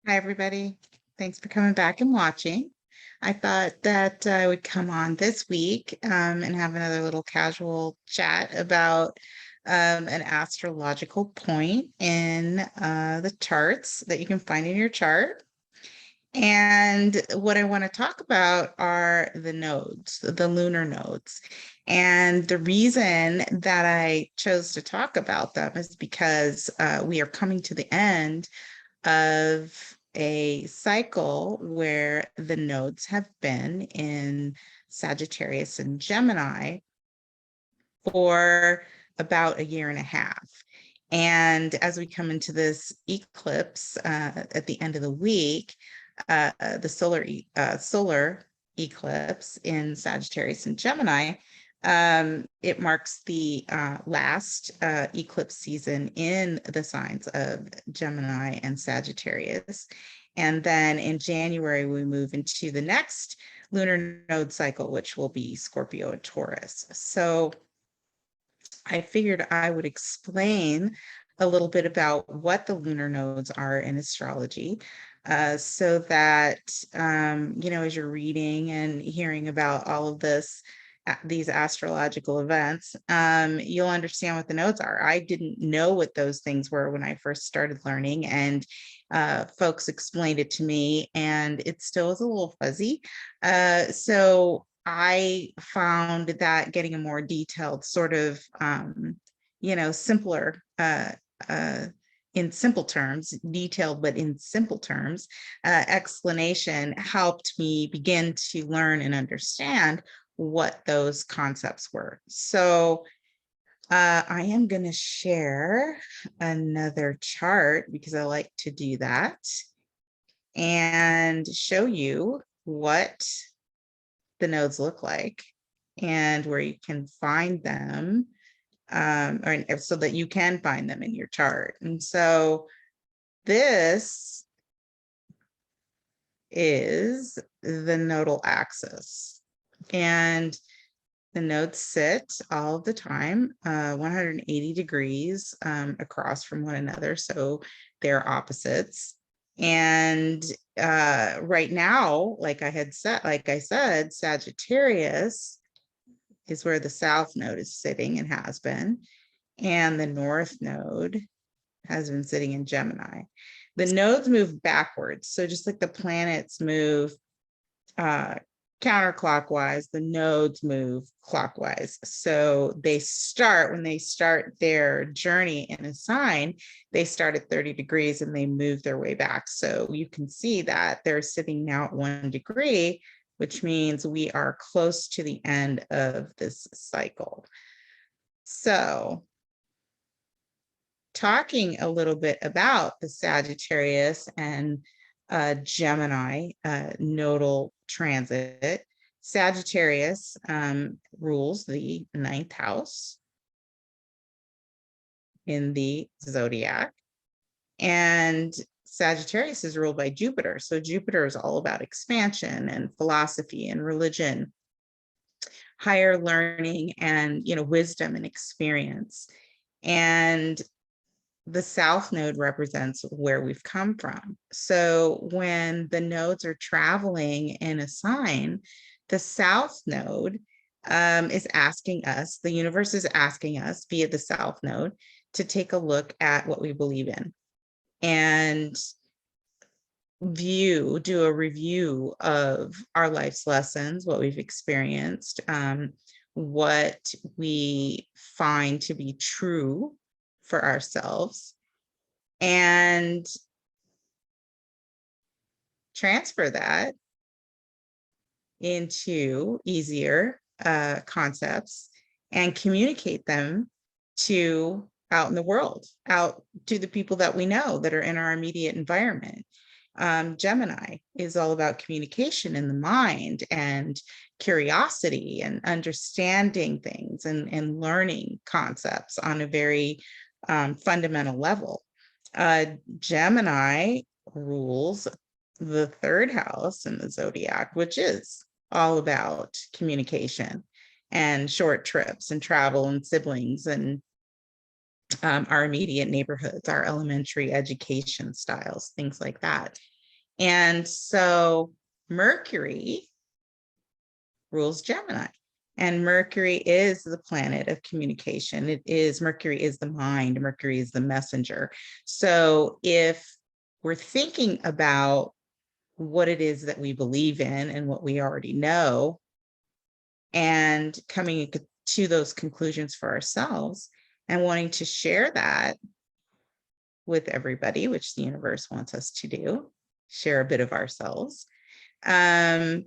Hi, everybody. Thanks for coming back and watching. I thought that I would come on this week and have another little casual chat about an astrological point in the charts that you can find in your chart. And what I want to talk about are the nodes, the lunar nodes. And the reason that I chose to talk about them is because we are coming to the end of a cycle where the nodes have been in Sagittarius and Gemini for about a year and a half. And as we come into this eclipse at the end of the week, the solar eclipse in Sagittarius and Gemini, it marks the last eclipse season in the signs of Gemini and Sagittarius. And then in January, we move into the next lunar node cycle, which will be Scorpio and Taurus. So I figured I would explain a little bit about what the lunar nodes are in astrology, so that, as you're reading and hearing about all of these astrological events, you'll understand what the nodes are. I didn't know what those things were when I first started learning, and folks explained it to me, and it still is a little fuzzy. So I found that getting a more detailed sort of, simpler, in simple terms, detailed, but in simple terms, explanation helped me begin to learn and understand what those concepts were. So I am going to share another chart because I like to do that and show you what the nodes look like and where you can find them, or so that you can find them in your chart. And so this is the nodal axis, and the nodes sit all of the time 180 degrees across from one another, so they're opposites. And right now, like I said, Sagittarius is where the south node is sitting and has been, and the north node has been sitting in Gemini. The nodes move backwards, so just like the planets move counterclockwise, the nodes move clockwise. So when they start their journey in a sign, they start at 30 degrees and they move their way back. So you can see that they're sitting now at 1 degree, which means we are close to the end of this cycle. So talking a little bit about the Sagittarius and Gemini nodal transit. Sagittarius rules the 9th house in the zodiac, and Sagittarius is ruled by Jupiter. So Jupiter is all about expansion and philosophy and religion, higher learning, and wisdom and experience. And the south node represents where we've come from. So when the nodes are traveling in a sign, the south node is asking us, the universe is asking us via the south node to take a look at what we believe in and do a review of our life's lessons, what we've experienced, what we find to be true for ourselves, and transfer that into easier concepts and communicate them to out in the world, out to the people that we know that are in our immediate environment. Gemini is all about communication in the mind and curiosity and understanding things and learning concepts on a very fundamental level. Gemini rules the 3rd house in the zodiac, which is all about communication and short trips and travel and siblings and our immediate neighborhoods, our elementary education styles, things like that. And so Mercury rules Gemini. And Mercury is the planet of communication. Mercury is the mind, Mercury is the messenger. So if we're thinking about what it is that we believe in and what we already know, and coming to those conclusions for ourselves and wanting to share that with everybody, which the universe wants us to do, share a bit of ourselves, then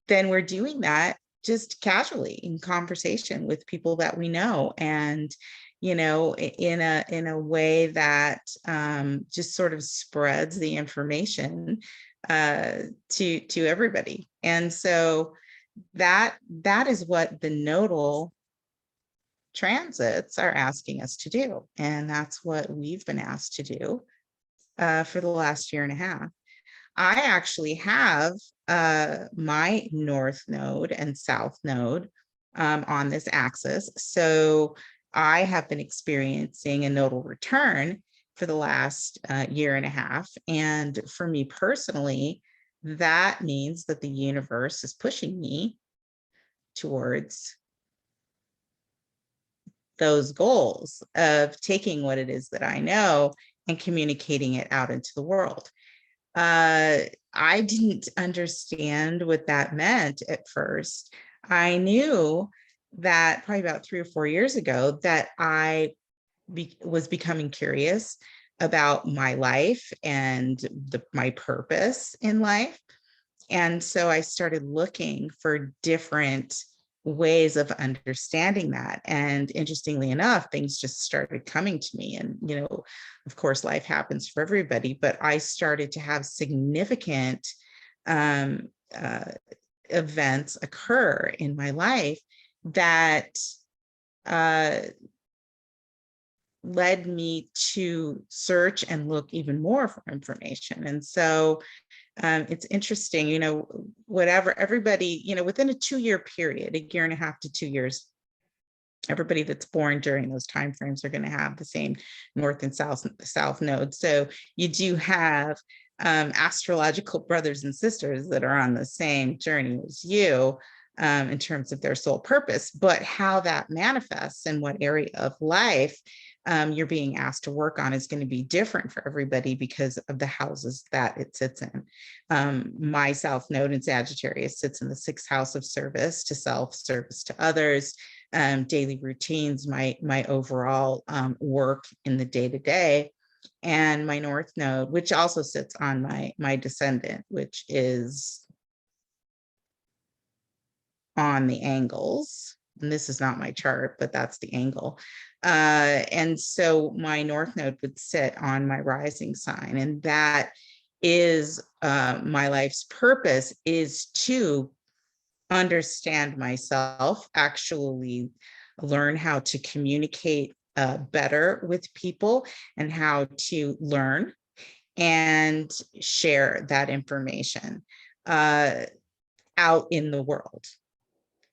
we're doing that just casually in conversation with people that we know, and in a way that just sort of spreads the information to everybody. And so that is what the nodal transits are asking us to do, and that's what we've been asked to do for the last year and a half. I actually have my north node and south node on this axis. So I have been experiencing a nodal return for the last year and a half. And for me personally, that means that the universe is pushing me towards those goals of taking what it is that I know and communicating it out into the world. I didn't understand what that meant at first. I knew that probably about 3 or 4 years ago that I was becoming curious about my life and my purpose in life. And so I started looking for different ways of understanding that. And interestingly enough, things just started coming to me. And, of course, life happens for everybody, but I started to have significant um, uh, events occur in my life that led me to search and look even more for information. And so it's interesting, whatever everybody, within a 2-year period, a year and a half to 2 years, everybody that's born during those timeframes are going to have the same north and south node. So you do have astrological brothers and sisters that are on the same journey as you in terms of their soul purpose, but how that manifests in what area of life you're being asked to work on is going to be different for everybody because of the houses that it sits in. My south node in Sagittarius sits in the 6th house of service to self, service to others, daily routines, my overall work in the day-to-day. And my north node, which also sits on my descendant, which is on the angles. And this is not my chart, but that's the angle. And so my north node would sit on my rising sign. And that is my life's purpose, is to understand myself, actually learn how to communicate better with people and how to learn and share that information out in the world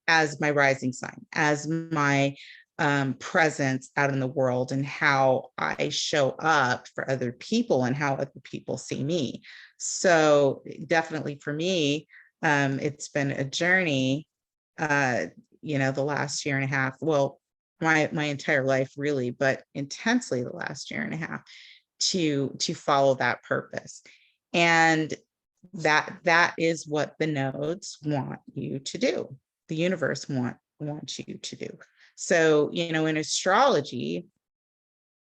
as my rising sign, as my presence out in the world, and how I show up for other people and how other people see me. So definitely for me, it's been a journey, the last year and a half, well, my entire life really, but intensely the last year and a half, to follow that purpose. And that is what the nodes want you to do. The universe wants you to do. So, in astrology,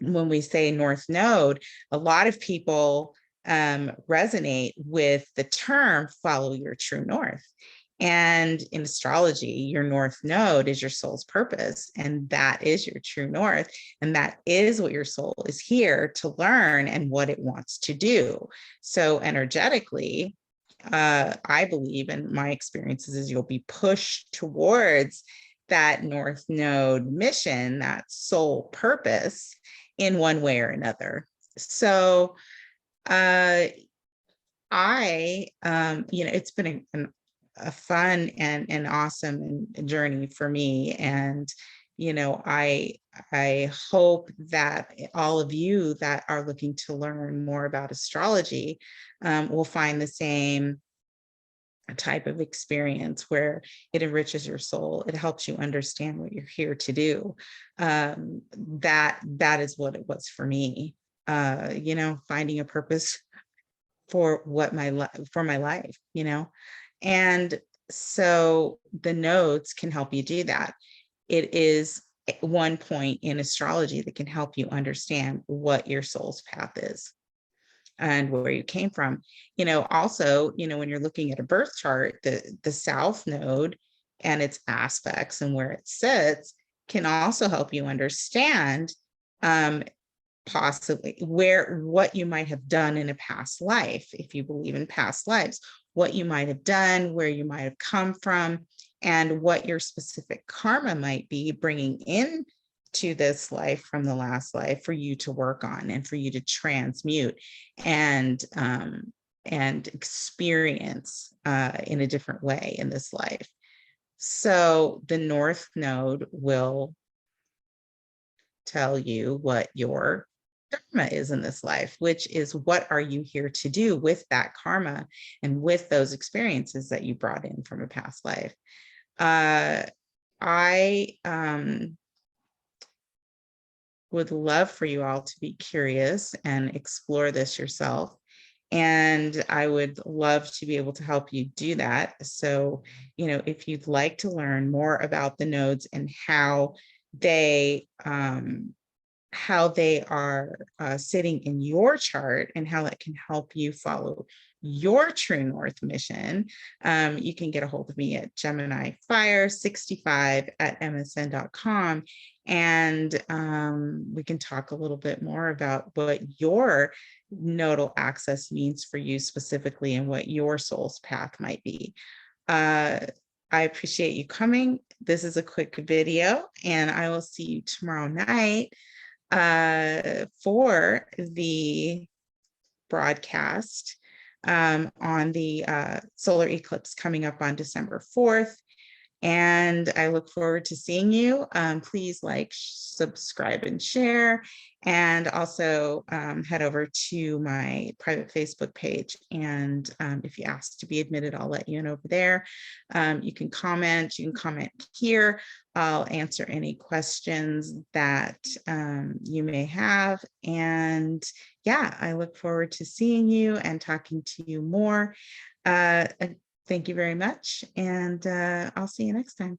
when we say North Node, a lot of people resonate with the term follow your true north. And in astrology, your North Node is your soul's purpose, and that is your true north. And that is what your soul is here to learn and what it wants to do. So energetically, I believe, in my experiences, is you'll be pushed towards that North Node mission, that soul purpose, in one way or another. So it's been a fun and awesome journey for me. And, I hope that all of you that are looking to learn more about astrology will find the same type of experience where it enriches your soul. It helps you understand what you're here to do. That is what it was for me. Finding a purpose for my life, and so the nodes can help you do that. It is one point in astrology that can help you understand what your soul's path is and where you came from. Also, when you're looking at a birth chart, the south node and its aspects and where it sits can also help you understand possibly what you might have done in a past life, if you believe in past lives, what you might have done, where you might have come from, and what your specific karma might be bringing in to this life from the last life for you to work on and for you to transmute and experience in a different way in this life. So the north node will tell you what your dharma is in this life, which is what are you here to do with that karma and with those experiences that you brought in from a past life. I would love for you all to be curious and explore this yourself. And I would love to be able to help you do that. So, if you'd like to learn more about the nodes and how they are sitting in your chart and how that can help you follow your true north mission, you can get a hold of me at GeminiFire65@msn.com. And we can talk a little bit more about what your nodal access means for you specifically and what your soul's path might be. I appreciate you coming. This is a quick video, and I will see you tomorrow night for the broadcast on the solar eclipse coming up on December 4th. And I look forward to seeing you. Please like, subscribe, and share. And also head over to my private Facebook page. And if you ask to be admitted, I'll let you in over there. You can comment here. I'll answer any questions that you may have. And yeah, I look forward to seeing you and talking to you more. Thank you very much, and I'll see you next time.